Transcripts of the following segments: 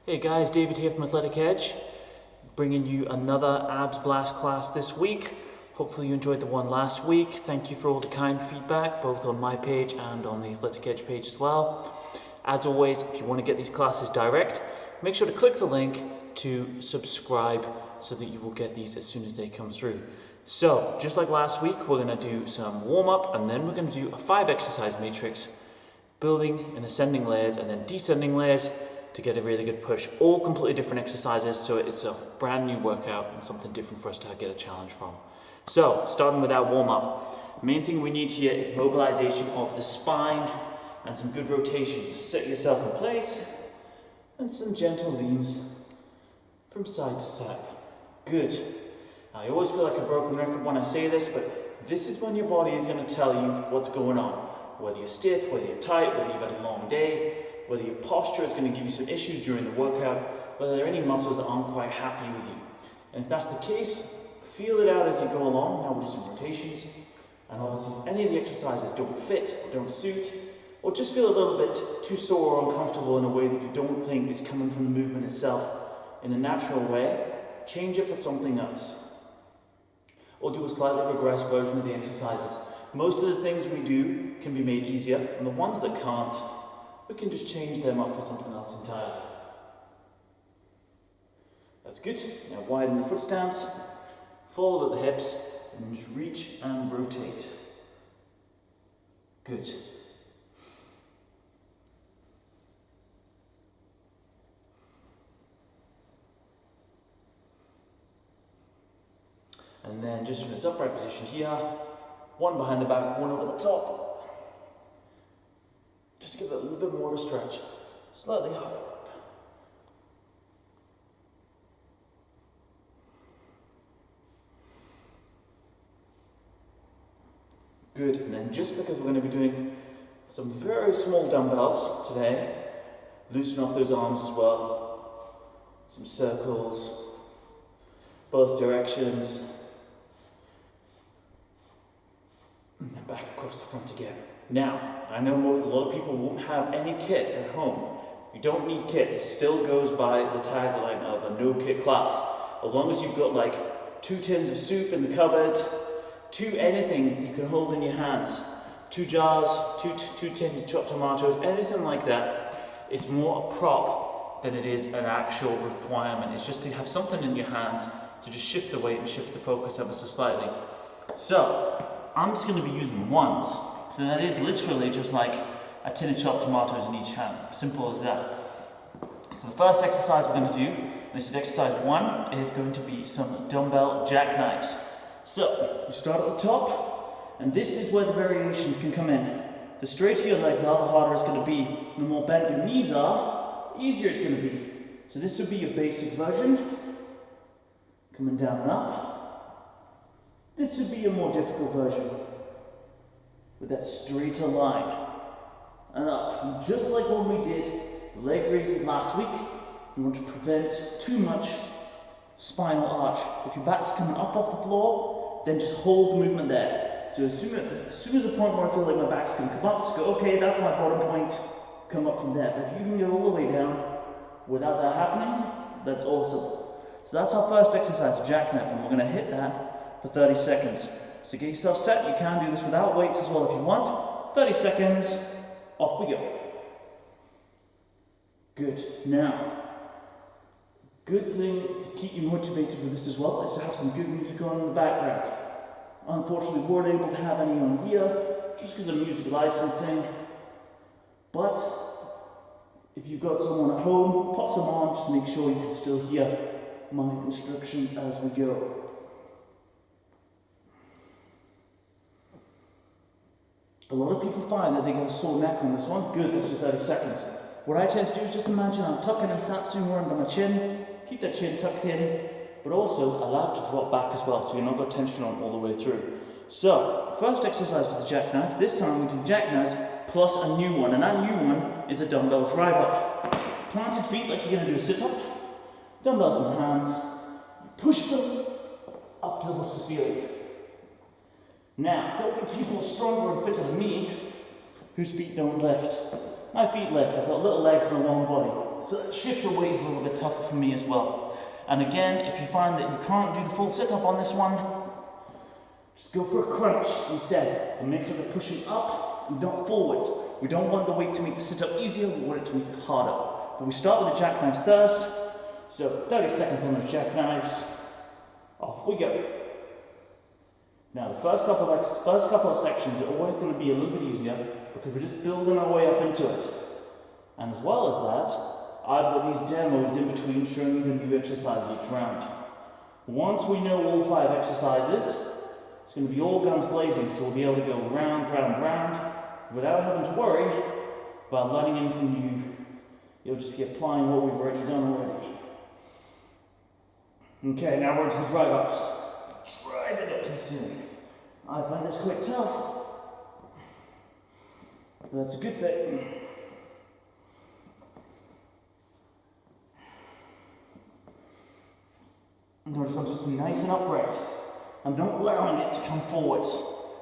Hey guys, David here from Athletic Edge, bringing you another Abs Blast class this week. Hopefully you enjoyed the one last week. Thank you for all the kind feedback, both on my page and on the Athletic Edge page as well. As always, if you want to get these classes direct, make sure to click the link to subscribe so that you will get these as soon as they come through. So, just like last week, we're going to do some warm-up and then we're going to do a 5-exercise matrix, building and ascending layers and then descending layers to get a really good push. All completely different exercises, so it's a brand new workout and something different for us to get a challenge from. So, starting with our warm-up. Main thing we need here is mobilization of the spine and some good rotations. Set yourself in place and some gentle leans from side to side. Good. Now, I always feel like a broken record when I say this, but this is when your body is going to tell you what's going on. Whether you're stiff, whether you're tight, whether you've had a long day, whether your posture is going to give you some issues during the workout, whether there are any muscles that aren't quite happy with you. And if that's the case, feel it out as you go along. Now we'll do some rotations. And obviously, if any of the exercises don't fit, or don't suit, or just feel a little bit too sore or uncomfortable in a way that you don't think is coming from the movement itself in a natural way, change it for something else. Or do a slightly regressed version of the exercises. Most of the things we do can be made easier, and the ones that can't, we can just change them up for something else entirely. That's good. Now widen the foot stance, fold at the hips, and then just reach and rotate. Good. And then just from this upright position here, one behind the back, one over the top. Just give it a little bit more of a stretch, slightly higher up. Good, and then just because we're going to be doing some very small dumbbells today, loosen off those arms as well. Some circles, both directions. And then back across the front again. Now, I know a lot of people won't have any kit at home. You don't need kit. It still goes by the tagline of a no-kit class. As long as you've got like 2 tins of soup in the cupboard, 2 anything that you can hold in your hands, 2 jars, 2 tins of chopped tomatoes, anything like that. It's more a prop than it is an actual requirement. It's just to have something in your hands to just shift the weight and shift the focus ever so slightly. So, I'm just going to be using ones. So that is literally just like a tin of chopped tomatoes in each hand. Simple as that. So the first exercise we're going to do, this is exercise 1, is going to be some dumbbell jackknives. So, you start at the top, and this is where the variations can come in. The straighter your legs are, the harder it's going to be. The more bent your knees are, the easier it's going to be. So this would be your basic version. Coming down and up. This would be your more difficult version. With that straighter line. And up. And just like when we did the leg raises last week, you want to prevent too much spinal arch. If your back's coming up off the floor, then just hold the movement there. So as soon as the point where I feel like my back's going to come up, just go, okay, that's my bottom point, come up from there. But if you can go all the way down without that happening, that's awesome. So that's our first exercise, jackknife, and we're going to hit that for 30 seconds. So get yourself set. You can do this without weights as well if you want. 30 seconds, off we go. Good. Now, good thing to keep you motivated with this as well is to have some good music on in the background. Unfortunately, we weren't able to have any on here just because of music licensing. But if you've got someone at home, pop some on, just make sure you can still hear my instructions as we go. A lot of people find that they get a sore neck on this one. Good, that's your 30 seconds. What I tend to do is just imagine I'm tucking a Satsu more under my chin, keep that chin tucked in, but also allow it to drop back as well, so you're not got tension on all the way through. So, first exercise was the jackknives. This time we do the jackknives plus a new one, and that new one is a dumbbell drive up. Planted feet like you're going to do a sit-up, dumbbells in the hands, push them up towards the ceiling. Now, there will be people stronger and fitter than me whose feet don't lift. My feet lift. I've got little legs and a long body. So that shifter weight is a little bit tougher for me as well. And again, if you find that you can't do the full sit-up on this one, just go for a crunch instead. And make sure they're pushing up and not forwards. We don't want the weight to make the sit-up easier, we want it to make it harder. But we start with the jackknives first. So 30 seconds on those jackknives. Off we go. Now the first couple of sections are always going to be a little bit easier because we're just building our way up into it. And as well as that, I've got these demos in between showing you the new exercise each round. Once we know all 5 exercises, it's going to be all guns blazing, so we'll be able to go round, round, round without having to worry about learning anything new. You'll just be applying what we've already done already. Okay, now we're into the drive ups. Drive it up to the ceiling. I find this quite tough, but that's a good thing. Notice I'm sitting nice and upright. I'm not allowing it to come forwards.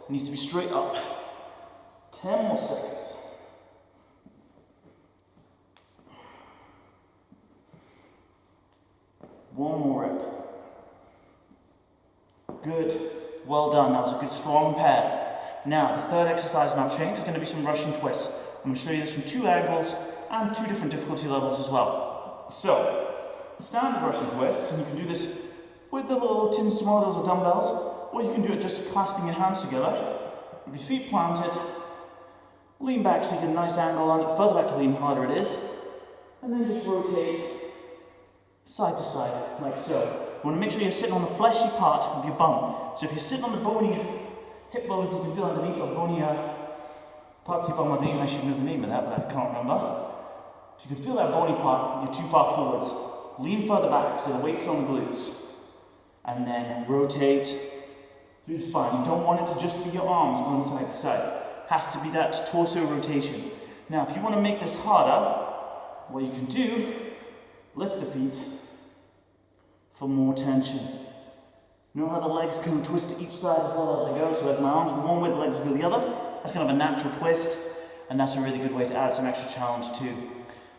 It needs to be straight up. 10 more seconds. One more rep. Good. Well done. That was a good strong pair. Now, the third exercise in our chain is going to be some Russian twists. I'm going to show you this from 2 angles and 2 different difficulty levels as well. So, standard Russian twist, and you can do this with the little tins, tomatoes or dumbbells, or you can do it just clasping your hands together, with your feet planted, lean back so you get a nice angle on it, further back you lean, the harder it is, and then just rotate side to side, like so. You want to make sure you're sitting on the fleshy part of your bum. So if you're sitting on the bony hip bones, you can feel underneath the bony parts of your bum. I should know the name of that, but I can't remember. If you can feel that bony part, you're too far forwards. Lean further back so the weight's on the glutes. And then rotate. It's fine. You don't want it to just be your arms going side to side. It has to be that torso rotation. Now, if you want to make this harder, what you can do, lift the feet for more tension. You know how the legs can twist to each side as well as they go? So as my arms go one way, the legs go the other. That's kind of a natural twist, and that's a really good way to add some extra challenge too.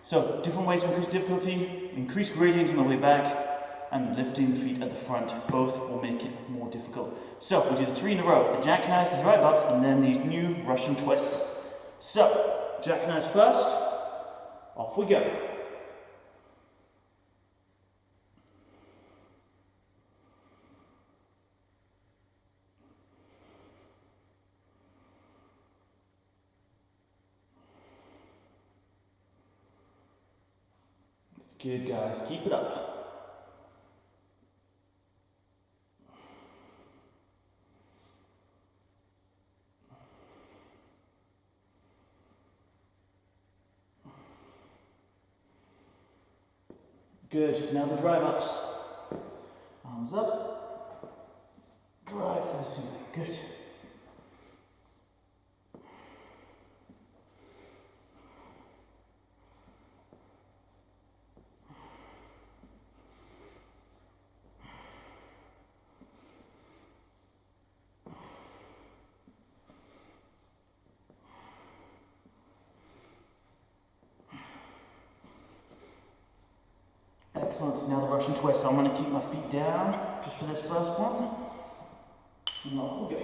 So, different ways to increase difficulty, increase gradient on the way back, and lifting the feet at the front. Both will make it more difficult. So, we'll do the 3 in a row. The jackknives, the drive ups, and then these new Russian twists. So, jackknives first. Off we go. It's good, guys. Keep it up. Good. Now the drive ups. Arms up. Drive for the ceiling. Good. Excellent. Now the Russian twist. So I'm going to keep my feet down just for this first one. And off we go.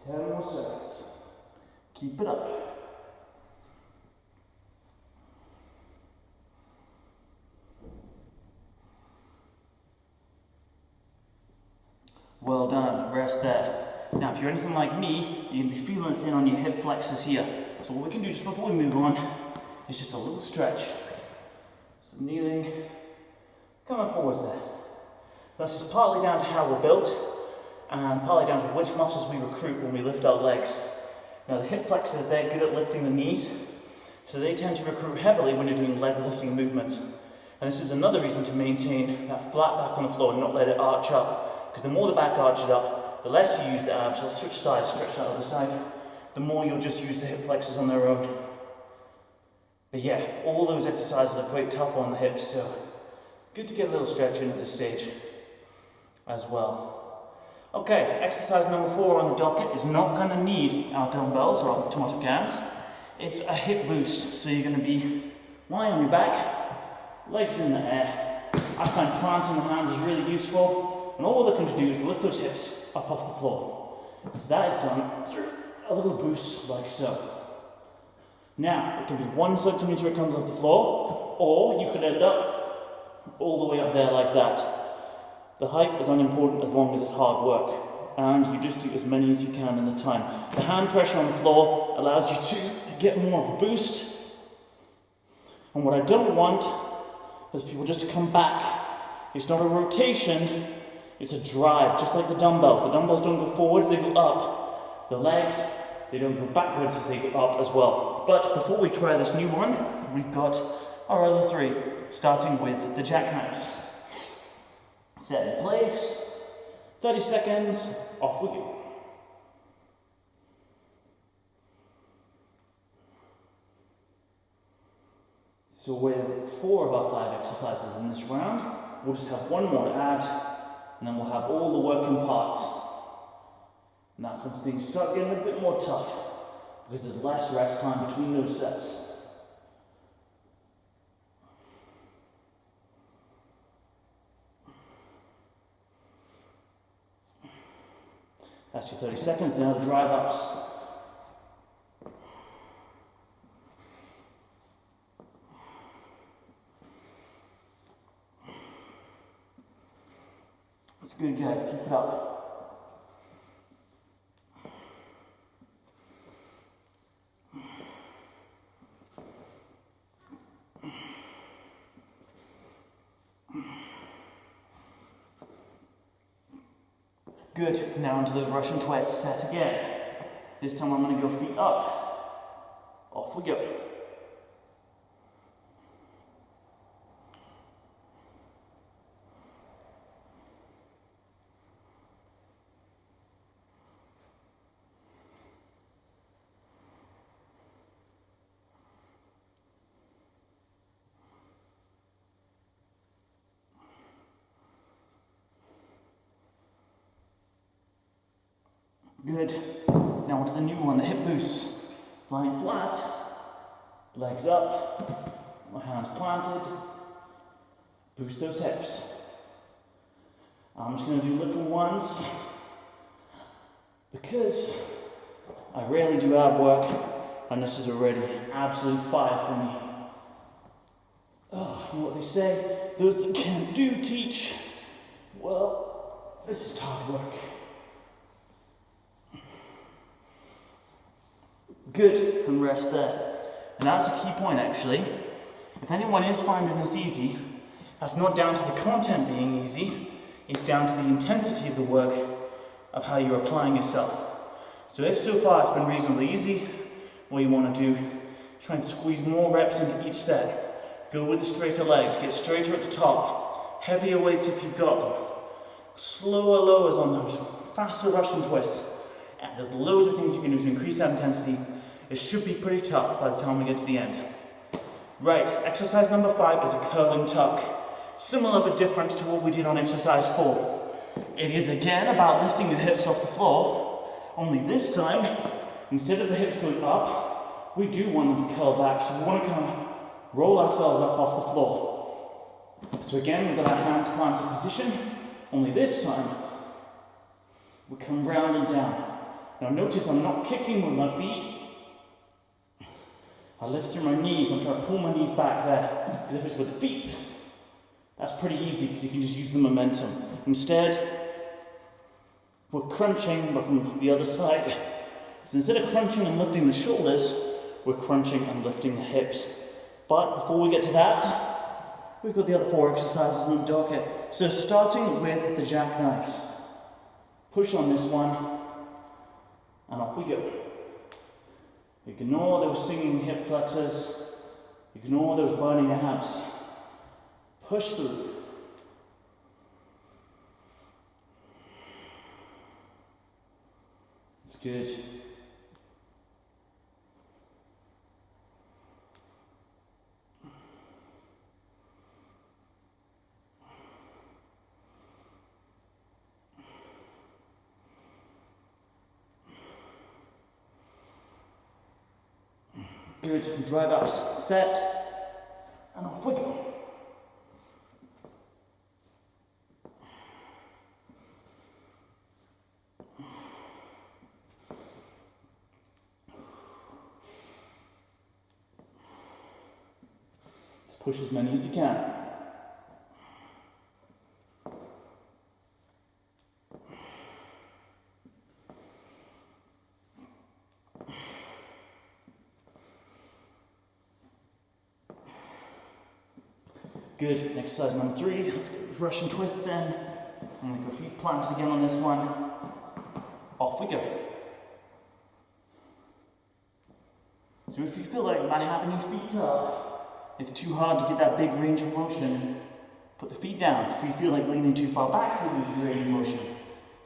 Ten more seconds. Keep it up. Well done, rest there. Now if you're anything like me, you're going to be feeling this in on your hip flexors here. So what we can do just before we move on is just a little stretch. So kneeling, coming forwards there. This is partly down to how we're built and partly down to which muscles we recruit when we lift our legs. Now the hip flexors, they're good at lifting the knees, so they tend to recruit heavily when you're doing leg lifting movements. And this is another reason to maintain that flat back on the floor and not let it arch up. Because the more the back arches up, the less you use the abs. So switch sides, stretch that other side. The more you'll just use the hip flexors on their own. But yeah, all those exercises are quite tough on the hips, so Good to get a little stretch in at this stage as well. Okay, exercise number 4 on the docket is not going to need our dumbbells or our tomato cans. It's a hip boost. So you're going to be lying on your back, legs in the air. I find planting the hands is really useful, and all we're looking to do is lift those hips up off the floor. So that is done through a little boost like so. Now, it can be 1 centimetre it comes off the floor, or you could end up all the way up there like that. The height is unimportant as long as it's hard work, and you just do as many as you can in the time. The hand pressure on the floor allows you to get more of a boost, and what I don't want is people just to come back. It's not a rotation, it's a drive, just like the dumbbells. The dumbbells don't go forwards, they go up. The legs, they don't go backwards, they go up as well. But before we try this new one, we've got our other 3, starting with the jackknives. Set in place, 30 seconds, off we go. So with 4 of our 5 exercises in this round, we'll just have 1 more to add, and then we'll have all the working parts. And that's when things start getting a bit more tough, because there's less rest time between those sets. That's your 30 seconds, now the drive ups. That's good, guys, keep it up. Good, now into those Russian twists, set again. This time I'm going to go feet up. Off we go. Good. Now onto the new one, the hip boost. Lying flat, legs up, my hands planted. Boost those hips. I'm just going to do little ones because I rarely do ab work, and this is already absolute fire for me. Oh, you know what they say? Those that can't do teach. Well, this is hard work. Good, and rest there. And that's a key point actually. If anyone is finding this easy, that's not down to the content being easy, it's down to the intensity of the work, of how you're applying yourself. So if so far it's been reasonably easy, what you want to do, try and squeeze more reps into each set. Go with the straighter legs, get straighter at the top, heavier weights if you've got them, slower lowers on those, faster Russian twists. And there's loads of things you can do to increase that intensity. It should be pretty tough by the time we get to the end. Right, exercise number 5 is a curling tuck. Similar but different to what we did on exercise 4. It is again about lifting the hips off the floor, only this time, instead of the hips going up, we do want them to curl back. So we want to kind of roll ourselves up off the floor. So again, we've got our hands planted position, only this time, we come round and down. Now notice I'm not kicking with my feet. I lift through my knees, I'm trying to pull my knees back there. If it's with the feet, that's pretty easy because you can just use the momentum. Instead, we're crunching, but from the other side. So instead of crunching and lifting the shoulders, we're crunching and lifting the hips. But before we get to that, we've got the other 4 exercises in the docket. So starting with the jackknives. Push on this one, and off we go. Ignore those singing hip flexors. Ignore those burning abs. Push through. It's good. Good. Drive ups. Set. And off we go. Just push as many as you can. Good. Exercise number 3. Let's get Russian twists in. I'm going to go feet planted again on this one. Off we go. So if you feel like by having your feet up, it's too hard to get that big range of motion, put the feet down. If you feel like leaning too far back, you'll lose your range of motion.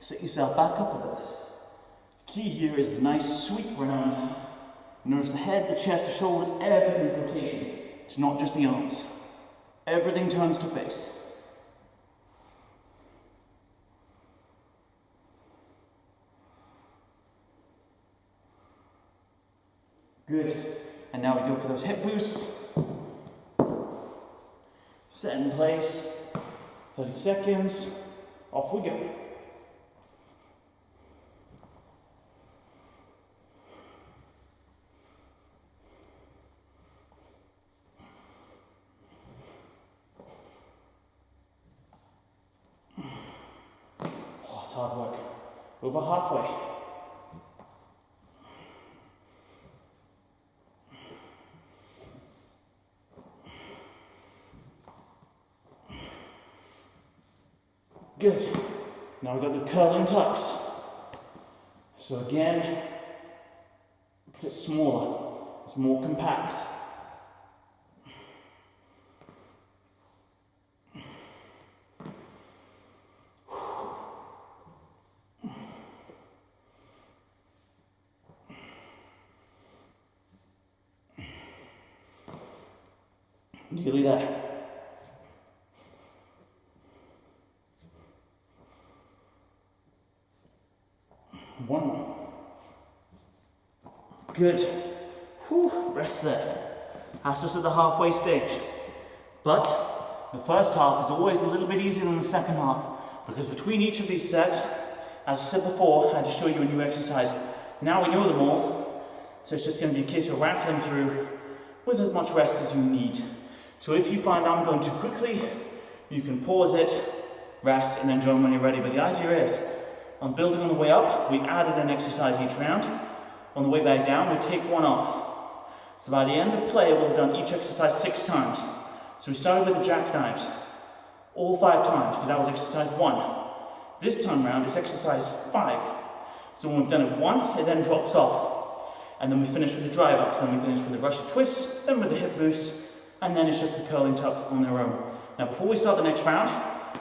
Sit yourself back up a bit. The key here is the nice sweep round. Notice the head, the chest, the shoulders, everything's rotating. It's not just the arms. Everything turns to face. Good. And now we go for those hip boosts. Set in place. 30 seconds. Off we go. Hard work. Over halfway. Good. Now we've got the curl and tucks. So again, put it smaller. It's more compact. Nearly there. One more. Good. Whew, rest there. That's us at the halfway stage. But the first half is always a little bit easier than the second half because between each of these sets, as I said before, I had to show you a new exercise. Now we know them all, so it's just going to be a case of rattling through with as much rest as you need. So if you find I'm going too quickly, you can pause it, rest, and then join when you're ready. But the idea is, on building on the way up, we added an exercise each round. On the way back down, we take one off. So by the end of play, we'll have done each exercise 6 times. So we started with the jackknives, all 5 times, because that was exercise 1. This time round, it's exercise 5. So when we've done it once, it then drops off. And then we finish with the drive ups, then we finish with the Russian twists, then with the hip boosts, and then it's just the curling tucks on their own. Now before we start the next round,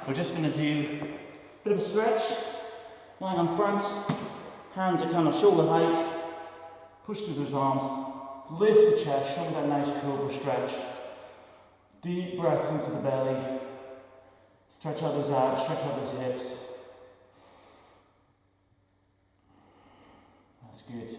we're just going to do a bit of a stretch, lying on front, hands are kind of shoulder height, push through those arms, lift the chest, show me that nice cobra stretch. Deep breaths into the belly, stretch out those abs, stretch out those hips. That's good.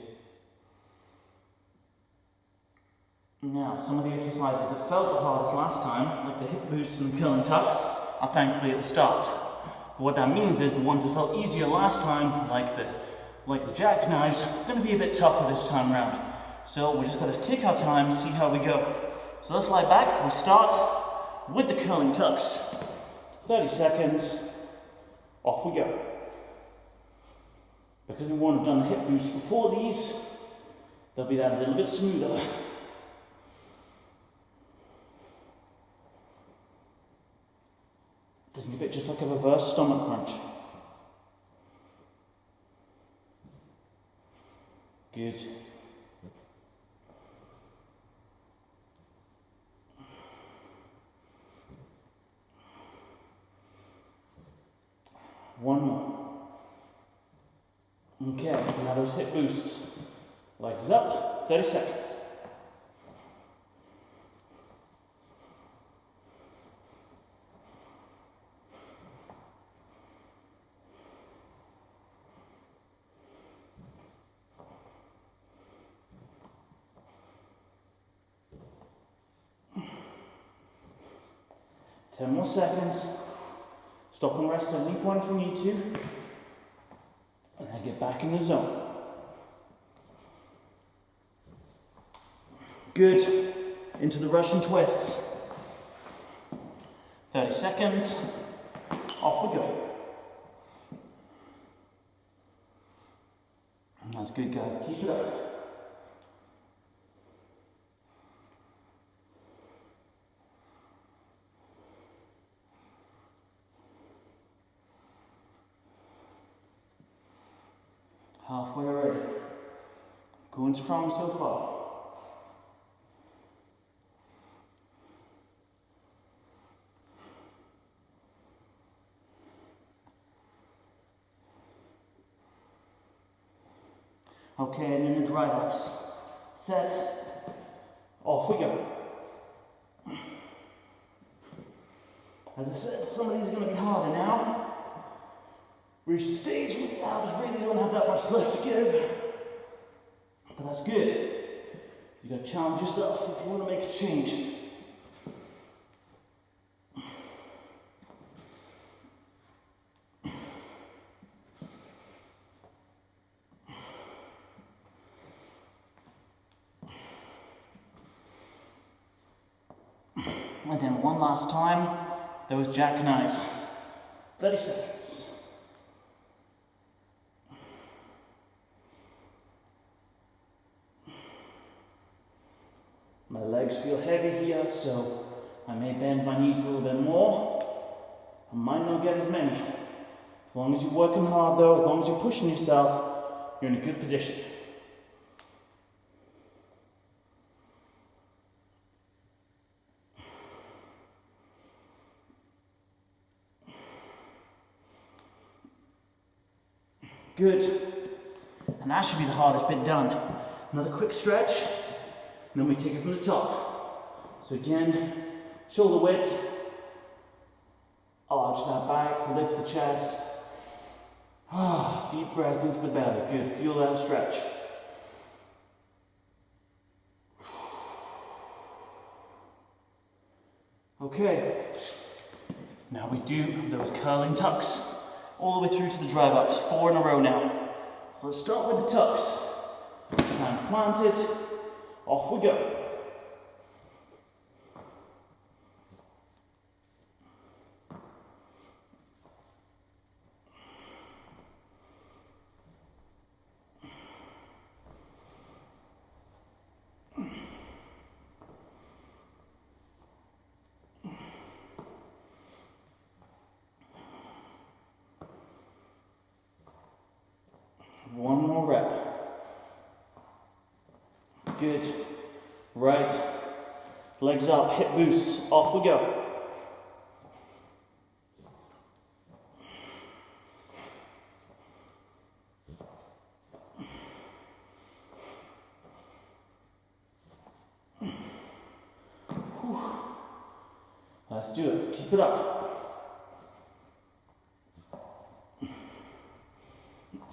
Now, some of the exercises that felt the hardest last time, like the hip boosts and curl and tucks, are thankfully at the start. But what that means is the ones that felt easier last time, like the jackknives, are going to be a bit tougher this time round. So we're just going to take our time, see how we go. So let's lie back. We start with the curling tucks. 30 seconds. Off we go. Because we won't have done the hip boosts before these, they'll be that little bit smoother. Think of it just like a reverse stomach crunch. Good. One more. Okay, now those hip boosts. Legs up, 30 seconds. 10 more seconds. Stop and rest at any point if you need to. And then get back in the zone. Good. Into the Russian twists. 30 seconds. Off we go. That's good, guys. Keep it up. Halfway already. Going strong so far. Okay, and then the drive ups. Set. Off we go. As I said, some of these are going to be harder now. Reach the stage where the abs really don't have that much left to give. But that's good. You got to challenge yourself if you want to make a change. And then one last time, those jackknives. 30 seconds. My legs feel heavy here, so I may bend my knees a little bit more. I might not get as many. As long as you're working hard though, as long as you're pushing yourself, you're in a good position. Good. And that should be the hardest bit done. Another quick stretch, and then we take it from the top. So again, shoulder width, arch that back, lift the chest. Deep breath into the belly. Good, feel that stretch. Okay, now we do those curling tucks. All the way through to the drive ups, 4 in a row now. So let's start with the tucks. Hands planted, off we go. One more rep. Good. Right. Legs up, hip boosts. Off we go. Whew. Let's do it. Keep it up.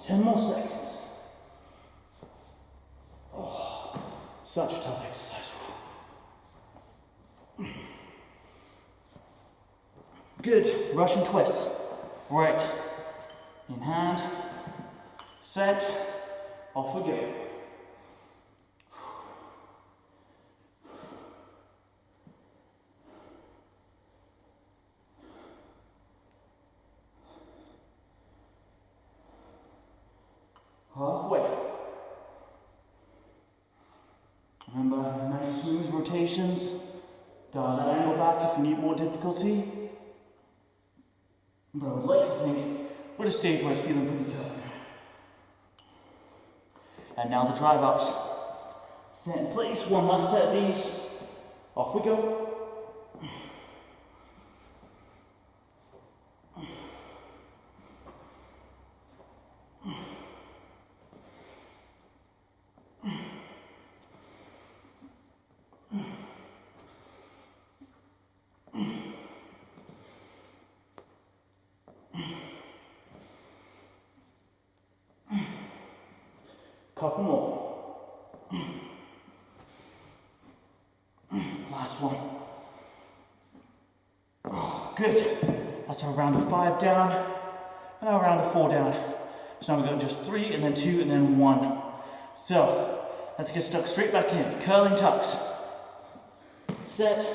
10 more seconds. Oh, such a tough exercise. Good. Russian twists. Right. In hand. Set. Off we go. Halfway. Remember, nice smooth rotations. Dial that angle back if you need more difficulty. But I would like to think we're at a stage where it's feeling pretty tough. And now the drive ups. Set in place, one last set of these. Off we go. Couple more. Last one. Good. That's our round of 5 down, and our round of 4 down. So now we've got just 3, and then 2, and then 1. So, let's get stuck straight back in. Curling tucks. Set.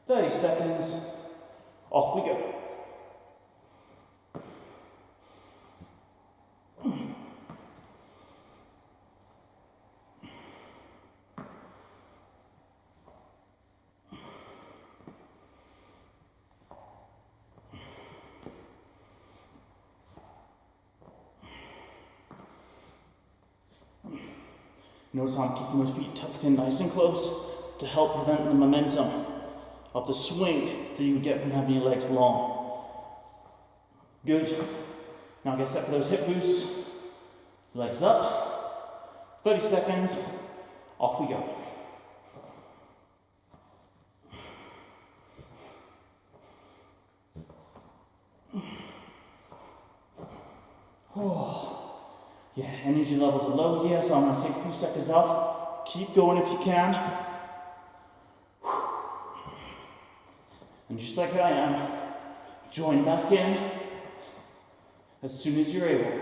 30 seconds. Off we go. Notice how I'm keeping those feet tucked in nice and close to help prevent the momentum of the swing that you would get from having your legs long. Good. Now get set for those hip boosts. Legs up. 30 seconds. Off we go. Oh. Yeah, energy levels are low here, so I'm going to take a few seconds off. Keep going if you can. And just like I am, join back in as soon as you're able.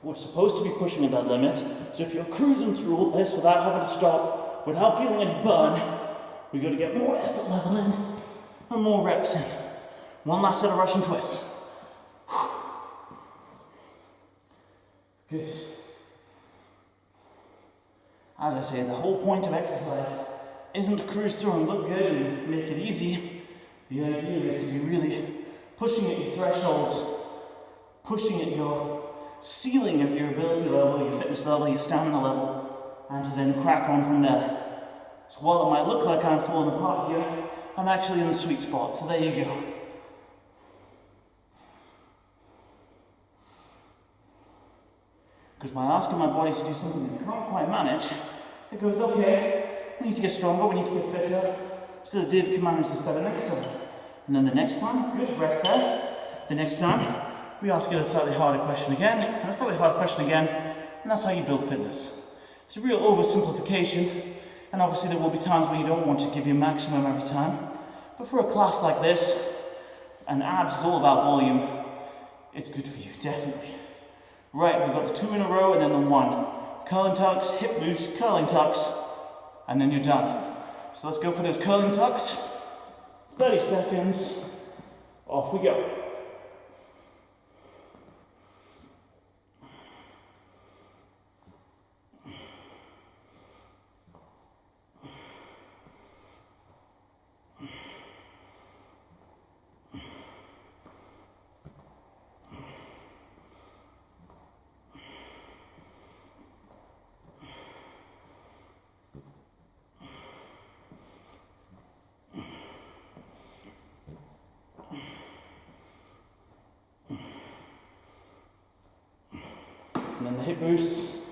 We're supposed to be pushing at that limit, so if you're cruising through all this without having to stop, without feeling any burn, we've got to get more effort level in and more reps in. One last set of Russian twists. Good. As I say, the whole point of exercise isn't to cruise through and look good and make it easy. The idea is to be really pushing at your thresholds, pushing at your ceiling of your ability level, your fitness level, your stamina level, and to then crack on from there. So while it might look like I'm falling apart here, I'm actually in the sweet spot, so there you go. Because by asking my body to do something that it can't quite manage, it goes, okay, we need to get stronger, we need to get fitter, so that David can manage this better next time. And then the next time, good, rest there. The next time, we ask it a slightly harder question again, and a slightly harder question again, and that's how you build fitness. It's a real oversimplification, and obviously there will be times where you don't want to give your maximum every time. But for a class like this, and abs is all about volume, it's good for you, definitely. Right, we've got the 2 in a row and then the 1. Curling tucks, hip boost, curling tucks, and then you're done. So let's go for those curling tucks. 30 seconds. Off we go. And then the hip boost,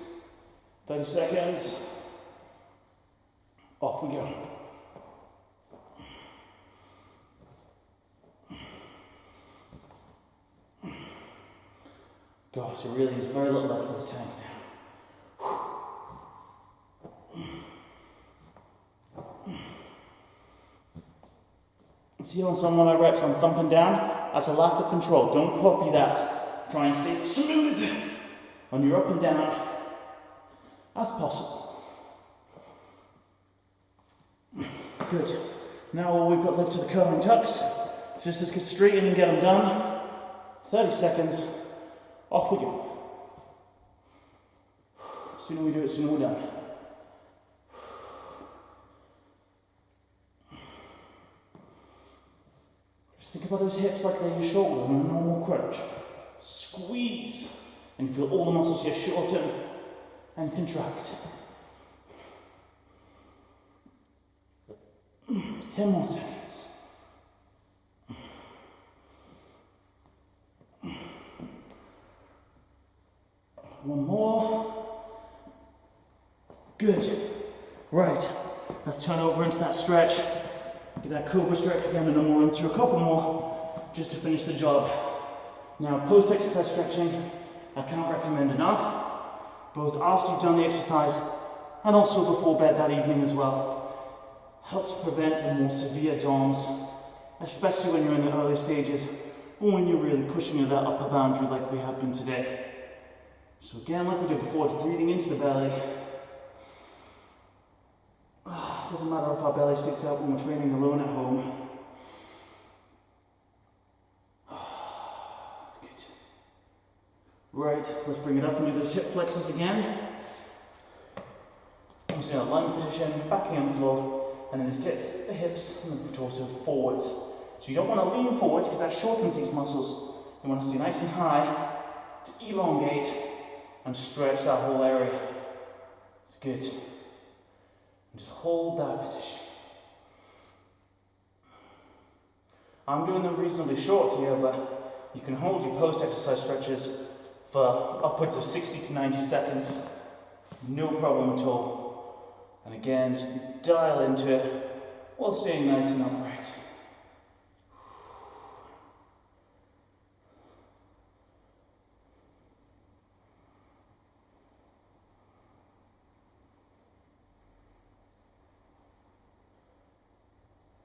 30 seconds, off we go. Gosh, it really is very little left for the tank now. See, on some of my reps I'm thumping down, that's a lack of control. Don't copy that. Try and stay smooth on your up and down as possible. Good. Now all we've got left are the curling tucks. So just let's get straight in and get them done. 30 seconds. Off we go. The sooner we do it, the sooner we're done. Just think about those hips like they're your shoulders on a normal crunch. Squeeze. And you feel all the muscles here shorten and contract. 10 more seconds. One more. Good. Right. Let's turn over into that stretch. Do that cobra stretch again, and then we'll run through a couple more just to finish the job. Now, post-exercise stretching, I can't recommend enough, both after you've done the exercise and also before bed that evening as well. Helps prevent the more severe DOMs especially when you're in the early stages, or when you're really pushing to that upper boundary like we have been today. So again, like we did before, it's breathing into the belly. Doesn't matter if our belly sticks out when we're training alone at home. That's good. Right, let's bring it up and do the hip flexors again. Using our lunge position, backing on the floor, and then just get the hips and the torso forwards. So you don't want to lean forwards because that shortens these muscles. You want to stay nice and high to elongate and stretch that whole area. It's good. And just hold that position. I'm doing them reasonably short here, but you can hold your post-exercise stretches for upwards of 60 to 90 seconds. No problem at all. And again, just dial into it while staying nice and upright.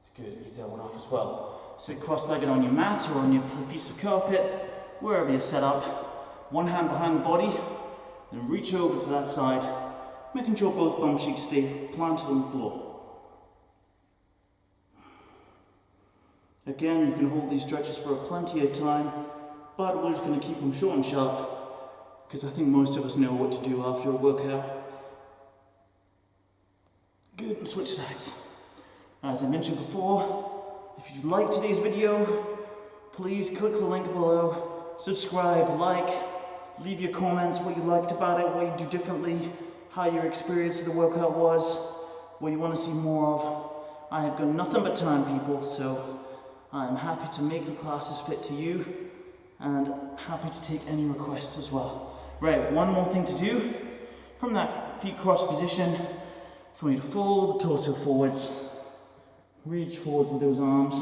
It's good, ease that one off as well. Sit cross-legged on your mat or on your piece of carpet, wherever you're set up. One hand behind the body, and reach over to that side, making sure both bum cheeks stay planted on the floor. Again, you can hold these stretches for plenty of time, but we're just going to keep them short and sharp, because I think most of us know what to do after a workout. Good, and switch sides. As I mentioned before, if you liked today's video, please click the link below, subscribe, like, leave your comments, what you liked about it, what you do differently, how your experience of the workout was, what you want to see more of. I have got nothing but time, people, so I am happy to make the classes fit to you and happy to take any requests as well. Right, one more thing to do. From that feet cross position, I want you to fold the torso forwards, reach forwards with those arms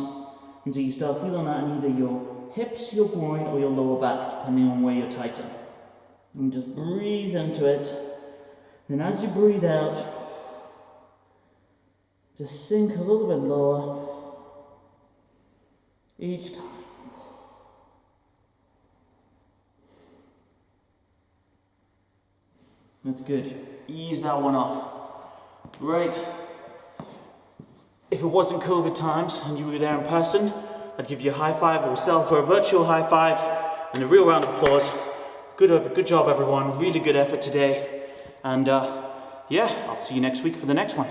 until you start feeling that in either your hips, your groin, or your lower back, depending on where you're tighten. And just breathe into it. Then as you breathe out, just sink a little bit lower each time. That's good. Ease that one off. Right. If it wasn't COVID times and you were there in person, I'd give you a high five, or sell for a virtual high five and a real round of applause. Good job, everyone. Really good effort today. And yeah, I'll see you next week for the next one.